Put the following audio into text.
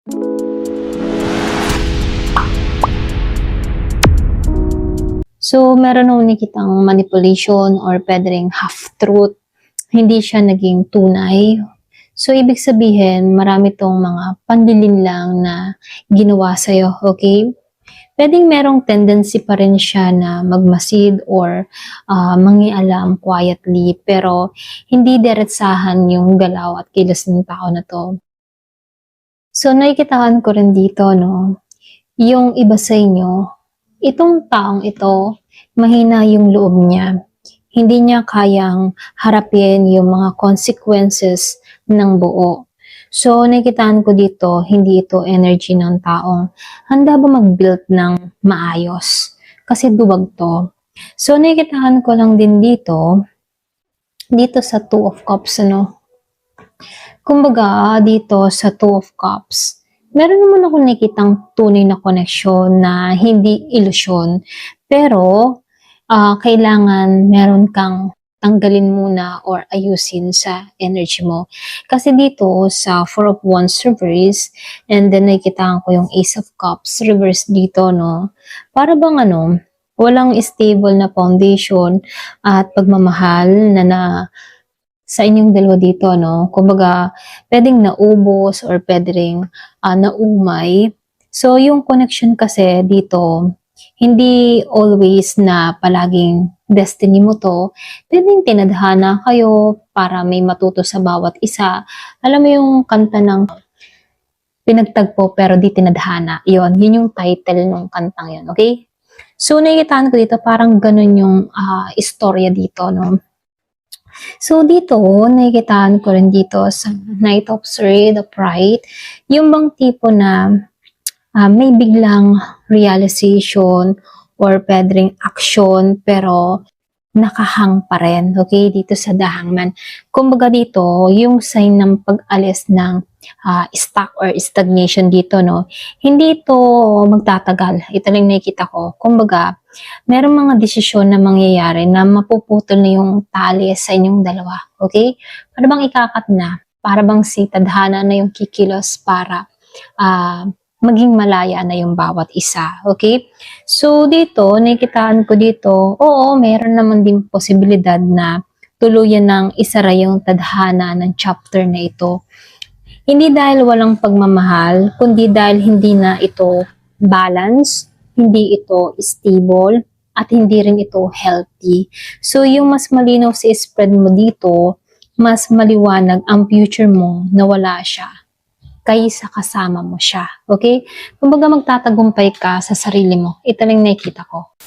So, meron akong nakitang manipulation or pwede ring half-truth. Hindi siya naging tunay. So, ibig sabihin, marami tong mga panlilin lang na ginawa sa'yo, okay? Pwedeng merong tendency pa rin siya na magmasid or mangialam quietly, pero hindi diretsahan yung galaw at kilos ng tao na to. So, nakikitaan ko rin dito, no? Yung iba sa inyo, itong taong ito, mahina yung loob niya. Hindi niya kayang harapin yung mga consequences ng buo. So, nakikitaan ko dito, hindi ito energy ng taong handa ba mag-build ng maayos. Kasi duwag to. So, nakikitaan ko lang din dito sa Two of Cups, ano. Kumbaga, dito sa Two of Cups, meron naman ako nakitang tunay na koneksyon na hindi ilusyon. Pero, kailangan meron kang tanggalin muna or ayusin sa energy mo. Kasi dito sa Four of Wands reverse, and then nakikita ko yung Ace of Cups reverse dito, no? Para bang walang stable na foundation at pagmamahal na sa inyong dalawa dito, no? Kumbaga, pwedeng naubos or pwedeng naumay. So, yung connection kasi dito, hindi always na palaging destiny mo to. Pwedeng tinadhana kayo para may matuto sa bawat isa. Alam mo yung kanta ng pinagtagpo pero di tinadhana. Yun yung title ng kantang yun, okay? So, nakikitaan ko dito, parang ganun yung istorya dito, no? So, dito, nakikitaan ko rin dito sa Knight of Swords, the Pride, yung bang tipo na may biglang realization or pwedeng action pero nakahang pa rin, okay, dito sa The Hangman. Kumbaga dito, yung sign ng pag-alis ng stuck or stagnation dito, no, hindi ito magtatagal. Ito lang nakikita ko. Kumbaga, merong mga desisyon na mangyayari na mapuputol na yung tali sa inyong dalawa, okay? Para bang ikakat na, para bang si tadhana na yung kikilos para maging malaya na yung bawat isa, okay? So, dito, nakikitaan ko dito, oo, meron naman din posibilidad na tuluyan ng isara yung tadhana ng chapter na ito. Hindi dahil walang pagmamahal, kundi dahil hindi na ito balance, hindi ito stable, at hindi rin ito healthy. So, yung mas malinaw sa spread mo dito, mas maliwanag ang future mo na wala siya kaysa kasama mo siya. Okay? Kumbaga magtatagumpay ka sa sarili mo. Ito lang nakikita ko.